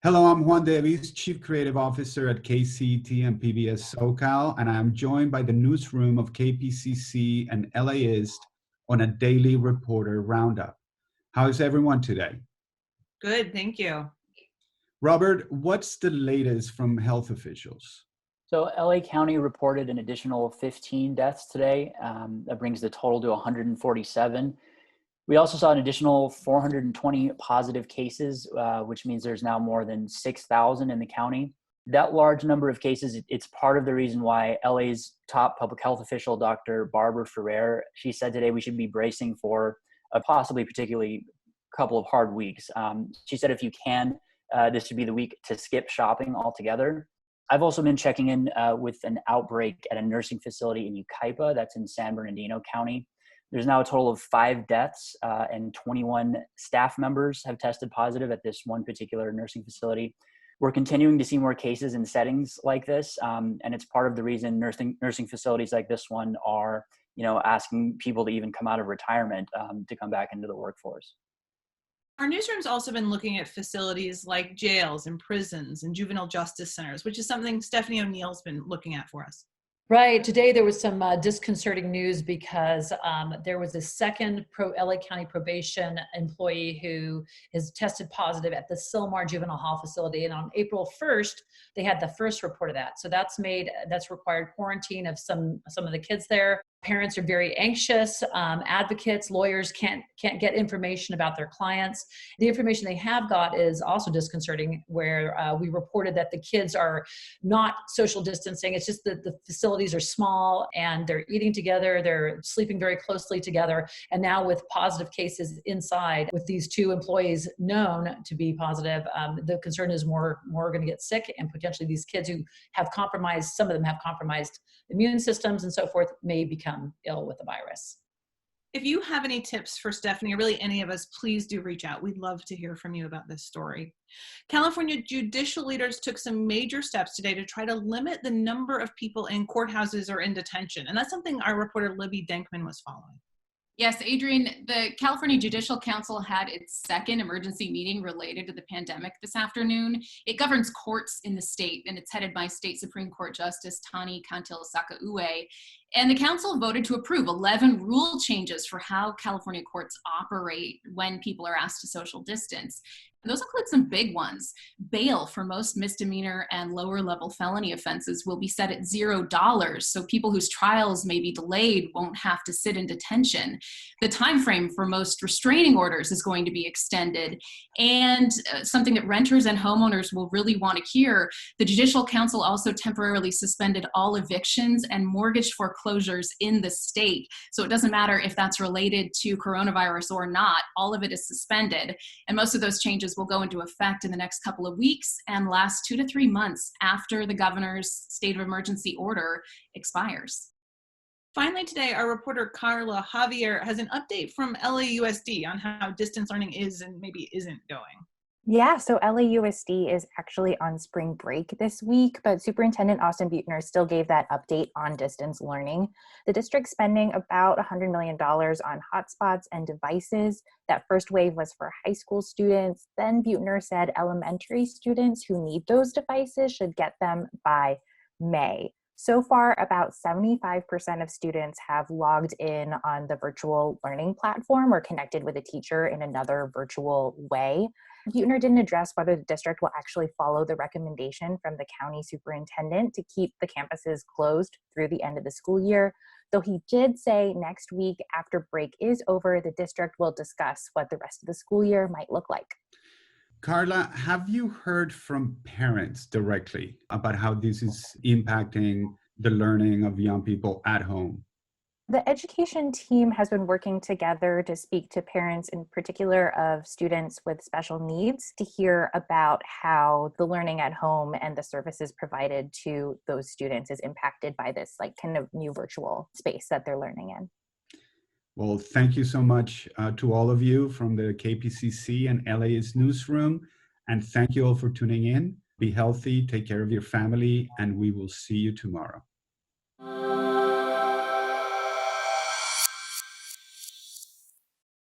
Hello, I'm Juan Davies, Chief Creative Officer at KCET and PBS SoCal, and I'm joined by the newsroom of KPCC and LAist on a daily reporter roundup. How is everyone today? Good, thank you. Robert, what's the latest from health officials? So LA County reported an additional 15 deaths today. That brings the total to 147. We also saw an additional 420 positive cases, which means there's now more than 6,000 in the county. That large number of cases, it's part of the reason why LA's top public health official, Dr. Barbara Ferrer, she said today we should be bracing for a possibly particularly couple of hard weeks. She said if you can, this should be the week to skip shopping altogether. I've also been checking in with an outbreak at a nursing facility in Yucaipa, that's in San Bernardino County. There's now a total of 5 deaths and 21 staff members have tested positive at this one particular nursing facility. We're continuing to see more cases in settings like this, and it's part of the reason nursing facilities like this one are, asking people to even come out of retirement to come back into the workforce. Our newsroom's also been looking at facilities like jails and prisons and juvenile justice centers, which is something Stephanie O'Neill's been looking at for us. Right. Today there was some disconcerting news because there was a second LA County probation employee who is tested positive at the Sylmar Juvenile Hall facility. And on April 1st, they had the first report of that. So that's required quarantine of some of the kids there. Parents are very anxious. Advocates, lawyers can't get information about their clients. The information they have got is also disconcerting, where we reported that the kids are not social distancing. It's just that the facilities are small and they're eating together. They're sleeping very closely together. And now with positive cases inside, with these 2 employees known to be positive, the concern is more are going to get sick, and potentially these kids who have compromised, some of them have compromised immune systems and so forth, may become ill with the virus. If you have any tips for Stephanie, or really any of us, please do reach out. We'd love to hear from you about this story. California judicial leaders took some major steps today to try to limit the number of people in courthouses or in detention. And that's something our reporter Libby Denkman was following. Yes, Adrienne, the California Judicial Council had its second emergency meeting related to the pandemic this afternoon. It governs courts in the state, and it's headed by State Supreme Court Justice Tani Cantil-Sakaue. And the council voted to approve 11 rule changes for how California courts operate when people are asked to social distance. Those include some big ones. Bail for most misdemeanor and lower level felony offenses will be set at $0, so people whose trials may be delayed won't have to sit in detention. The time frame for most restraining orders is going to be extended, and something that renters and homeowners will really want to hear, the Judicial Council also temporarily suspended all evictions and mortgage foreclosures in the state. So it doesn't matter if that's related to coronavirus or not, all of it is suspended. And most of those changes will go into effect in the next couple of weeks and last 2 to 3 months after the governor's state of emergency order expires. Finally today, our reporter Carla Javier has an update from LAUSD on how distance learning is and maybe isn't going. Yeah, so LAUSD is actually on spring break this week, but Superintendent Austin Buettner still gave that update on distance learning. The district's spending about $100 million on hotspots and devices. That first wave was for high school students. Then Buettner said elementary students who need those devices should get them by May. So far, about 75% of students have logged in on the virtual learning platform or connected with a teacher in another virtual way. Buettner didn't address whether the district will actually follow the recommendation from the county superintendent to keep the campuses closed through the end of the school year, though he did say next week after break is over, the district will discuss what the rest of the school year might look like. Carla, have you heard from parents directly about how this is impacting the learning of young people at home? The education team has been working together to speak to parents, in particular of students with special needs, to hear about how the learning at home and the services provided to those students is impacted by this kind of new virtual space that they're learning in. Well, thank you so much to all of you from the KPCC and LAist newsroom. And thank you all for tuning in. Be healthy, take care of your family, and we will see you tomorrow.